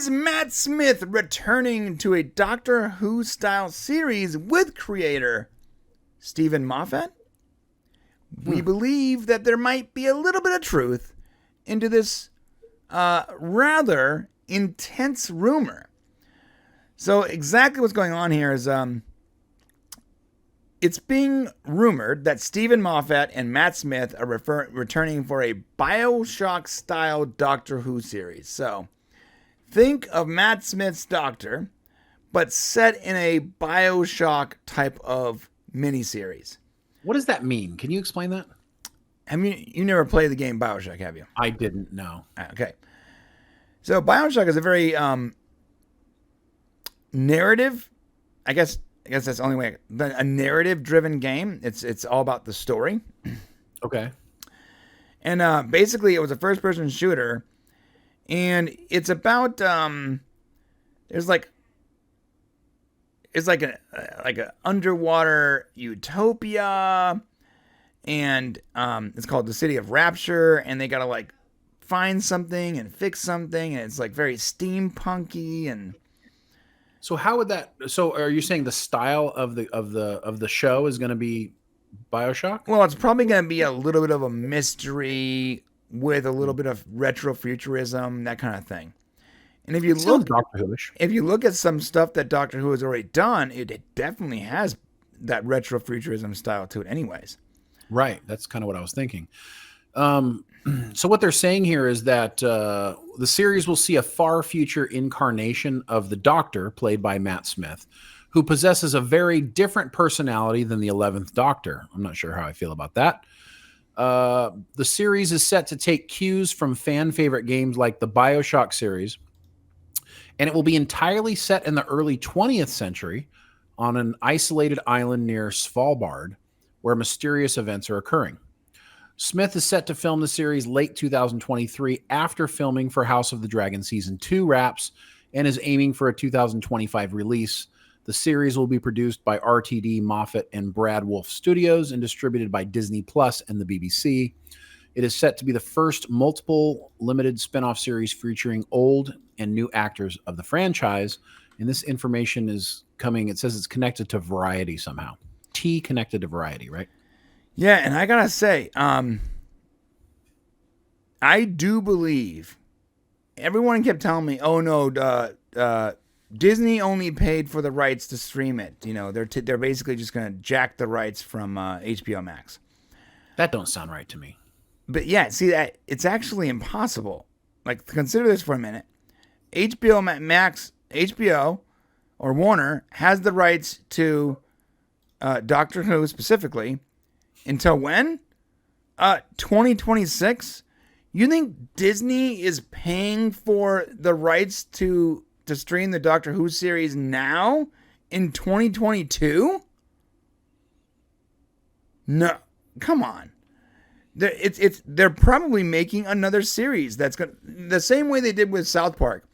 Is Matt Smith returning to a Doctor Who style series with creator Stephen Moffat? We believe that there might be a little bit of truth into this rather intense rumor. So exactly what's going on here is it's being rumored that Stephen Moffat and Matt Smith are returning for a BioShock-style Doctor Who series. So think of Matt Smith's Doctor, but set in a BioShock type of miniseries. What does that mean? Can you explain that? I mean, you never played the game BioShock, have you? I didn't know. Okay. So BioShock is a very narrative, I guess that's the only way. A narrative-driven game. It's all about the story. Okay. And basically, it was a first-person shooter, and it's about it's like an underwater utopia, and it's called the City of Rapture, and they gotta like find something and fix something, and it's like very steampunky. And so how would that? So are you saying the style of the show is going to be BioShock? Well, it's probably going to be a little bit of a mystery with a little bit of retrofuturism, that kind of thing. And if you look, Doctor Who-ish. If you look at some stuff that Doctor Who has already done, it definitely has that retrofuturism style to it, anyways. Right, that's kind of what I was thinking. So what they're saying here is that the series will see a far future incarnation of the Doctor, played by Matt Smith, who possesses a very different personality than the 11th Doctor. I'm not sure how I feel about that. The series is set to take cues from fan favorite games like the BioShock series, and it will be entirely set in the early 20th century on an isolated island near Svalbard, where mysterious events are occurring. Smith is set to film the series late 2023 after filming for House of the Dragon Season 2 wraps and is aiming for a 2025 release. The series will be produced by RTD, Moffat, and Brad Wolf Studios and distributed by Disney Plus and the BBC. It is set to be the first multiple limited spin-off series featuring old and new actors of the franchise. And this information is coming, it says it's connected to Variety somehow. T connected to Variety, right? Yeah, and I gotta say, I do believe everyone kept telling me, "Oh no, Disney only paid for the rights to stream it. You know, they're basically just gonna jack the rights from HBO Max." That don't sound right to me. But yeah, see that it's actually impossible. Like, consider this for a minute. HBO Max, HBO or Warner has the rights to Doctor Who specifically. Until when? 2026? You think Disney is paying for the rights to stream the Doctor Who series now in 2022? No. Come on. They're probably making another series that's going the same way they did with South Park.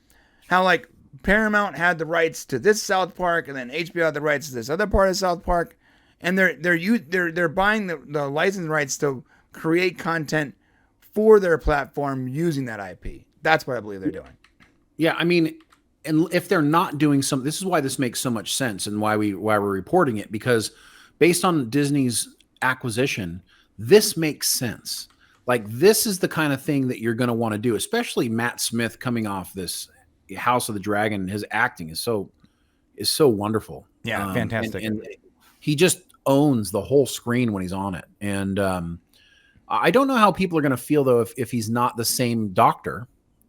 How like Paramount had the rights to this South Park and then HBO had the rights to this other part of South Park. And they're buying the license rights to create content for their platform using that IP. That's what I believe they're doing. Yeah, I mean, and if they're not doing something, this is why this makes so much sense and why we're reporting it, because based on Disney's acquisition, this makes sense. Like, this is the kind of thing that you're going to want to do, especially Matt Smith coming off this House of the Dragon. His acting is so wonderful. Yeah, fantastic. And he just owns the whole screen when he's on it. And I don't know how people are going to feel, though, if he's not the same Doctor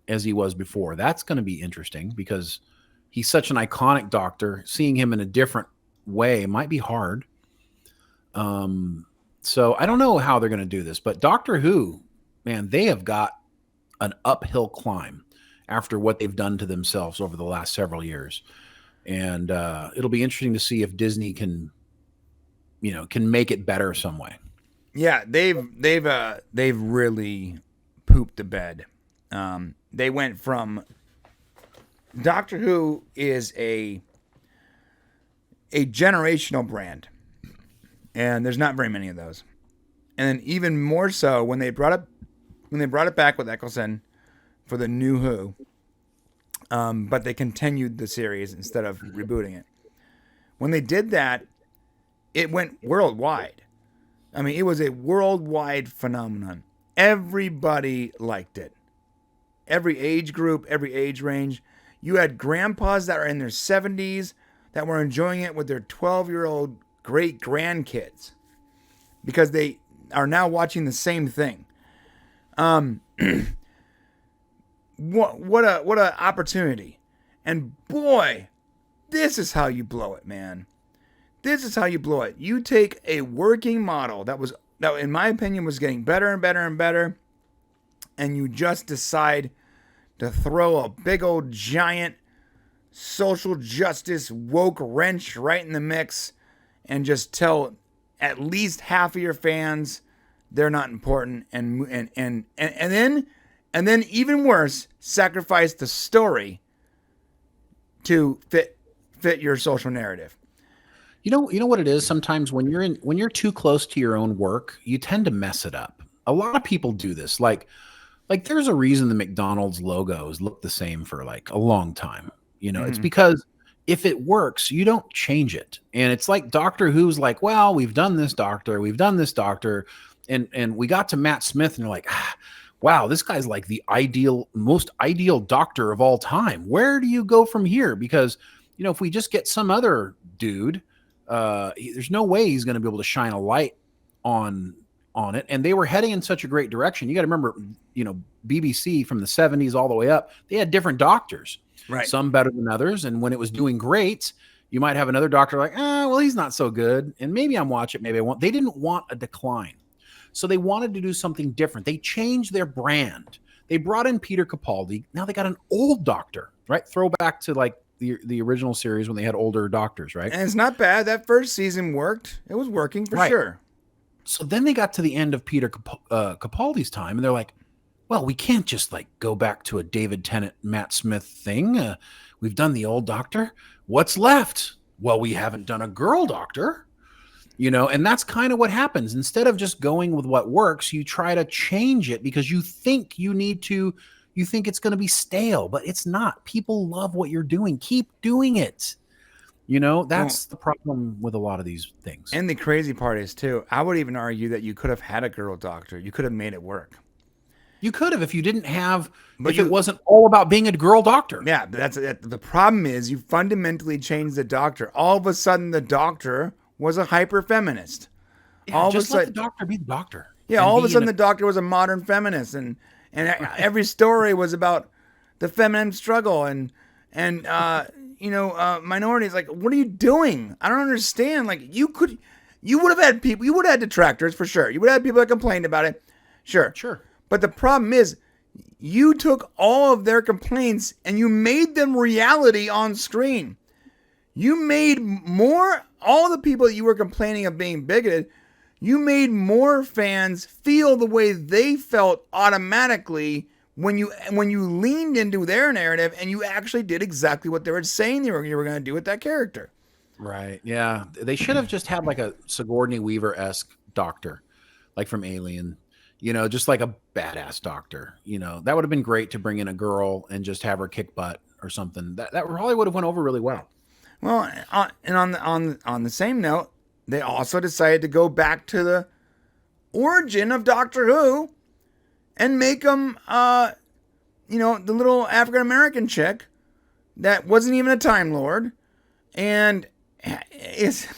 as he was before. That's going to be interesting because he's such an iconic Doctor. Seeing him in a different way might be hard. So I don't know how they're going to do this. But Doctor Who, man, they have got an uphill climb after what they've done to themselves over the last several years. And it'll be interesting to see if Disney can make it better some way. Yeah, they've really pooped the bed. They went from Doctor Who is a generational brand, and there's not very many of those. And then even more so when they brought it back with Eccleston for the new Who. but they continued the series instead of rebooting it. When they did that, it went worldwide. I mean, it was a worldwide phenomenon. Everybody liked it. Every age group, every age range. You had grandpas that are in their 70s that were enjoying it with their 12-year-old great grandkids because they are now watching the same thing. What a opportunity. And boy, this is how you blow it, man. This is how you blow it. You take a working model that in my opinion was getting better and better and better, and you just decide to throw a big old giant social justice woke wrench right in the mix and just tell at least half of your fans they're not important and then even worse, sacrifice the story to fit your social narrative. You know what it is? Sometimes when you're too close to your own work, you tend to mess it up. A lot of people do this. Like there's a reason the McDonald's logos look the same for like a long time. It's because if it works, you don't change it. And it's like Doctor Who's like, well, we've done this Doctor. And we got to Matt Smith and you're like, wow, this guy's like the most ideal Doctor of all time. Where do you go from here? Because, if we just get some other dude, there's no way he's going to be able to shine a light on it. And they were heading in such a great direction. You got to remember, BBC from the 70s all the way up, they had different doctors, right? Some better than others. And when it was doing great, you might have another doctor like, well, he's not so good. And maybe I'm watching, maybe I won't. They didn't want a decline. So they wanted to do something different. They changed their brand. They brought in Peter Capaldi. Now they got an old doctor, right? Throwback to like the original series when they had older doctors, right? And it's not bad. That first season worked. It was working for sure. So then they got to the end of Peter Capaldi's time, and they're like, well, we can't just like go back to a David Tennant, Matt Smith thing. We've done the old doctor. What's left? Well, we haven't done a girl doctor. And that's kind of what happens. Instead of just going with what works, you try to change it because you think you think it's going to be stale, but it's not. People love what you're doing. Keep doing it. That's the problem with a lot of these things. And the crazy part is too, I would even argue that you could have had a girl doctor. You could have made it work. You could have if you didn't have, it wasn't all about being a girl doctor. Yeah, but the problem is you fundamentally changed the doctor. All of a sudden, the doctor was a hyper feminist. Yeah, just let the doctor be the doctor. Yeah, all of a sudden the doctor was a modern feminist, and every story was about the feminine struggle and minorities. Like, what are you doing? I don't understand. Like, you would have had people, you would have had detractors for sure. You would have had people that complained about it. Sure. But the problem is, you took all of their complaints and you made them reality on screen. You made all the people that you were complaining of being bigoted, you made more fans feel the way they felt automatically when you leaned into their narrative and you actually did exactly what they were saying you were going to do with that character. Right. Yeah. They should have just had like a Sigourney Weaver-esque doctor, like from Alien, just like a badass doctor. That would have been great to bring in a girl and just have her kick butt or something. That probably would have went over really well. Well, and on the same note, they also decided to go back to the origin of Doctor Who and make him, the little African American chick that wasn't even a Time Lord, and is.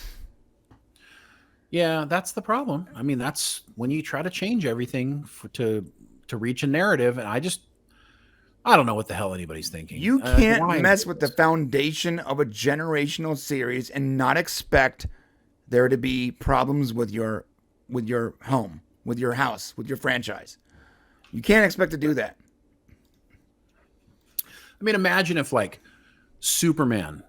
Yeah, that's the problem. I mean, that's when you try to change everything to reach a narrative, and I don't know what the hell anybody's thinking. You can't mess with the foundation of a generational series and not expect there to be problems with your home, with your house, with your franchise. You can't expect to do that. I mean, imagine if like Superman,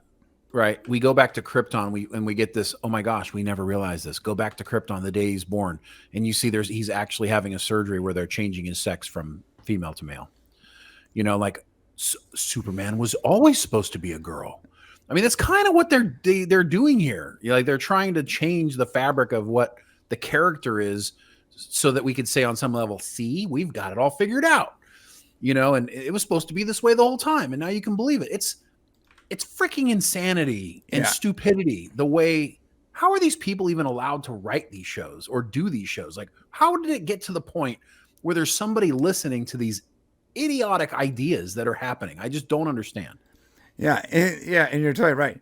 right? We go back to Krypton, and we get this, oh my gosh, we never realized this. Go back to Krypton the day he's born, and you see he's actually having a surgery where they're changing his sex from female to male. Superman was always supposed to be a girl. I mean, that's kind of what they're doing here. They're trying to change the fabric of what the character is so that we could say on some level, see, we've got it all figured out. and it was supposed to be this way the whole time, and now you can believe it. It's freaking insanity and stupidity. The way, how are these people even allowed to write these shows or do these shows? Like, how did it get to the point where there's somebody listening to these idiotic ideas that are happening? I just don't understand. Yeah, and you're totally right.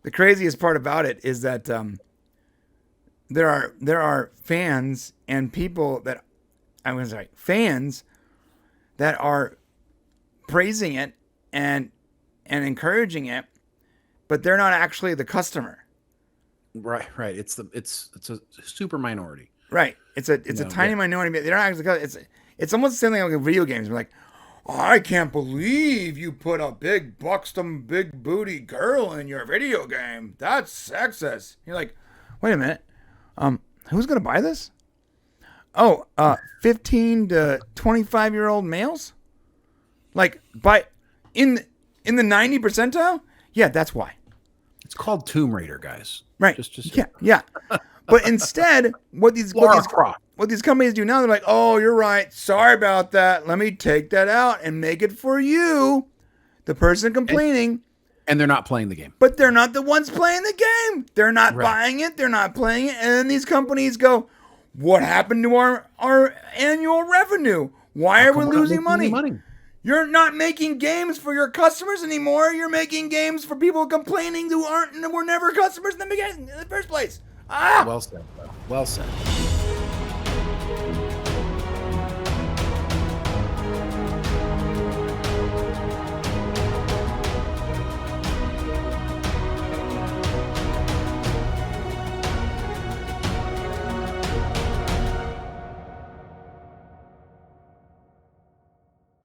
The craziest part about it is that there are fans and people that fans that are praising it and encouraging it, but they're not actually the customer. Right. It's a super minority. Right. It's a tiny minority. They're not actually. It's almost the same thing like in video games. We're like, I can't believe you put a big buxom, big booty girl in your video game. That's sexist. You're like, wait a minute. Who's gonna buy this? Oh, 15 to 25-year-old males? Like in the 90 percentile? Yeah, that's why. It's called Tomb Raider, guys. Right. Just yeah. But instead, what these companies do now, they're like, oh, you're right. Sorry about that. Let me take that out and make it for you, the person complaining. And they're not playing the game. But they're not the ones playing the game. They're not buying it. They're not playing it. And then these companies go, what happened to our annual revenue? Why are we losing money? You're not making games for your customers anymore. You're making games for people complaining who were never customers in the beginning, in the first place. Well said, bro. Well said.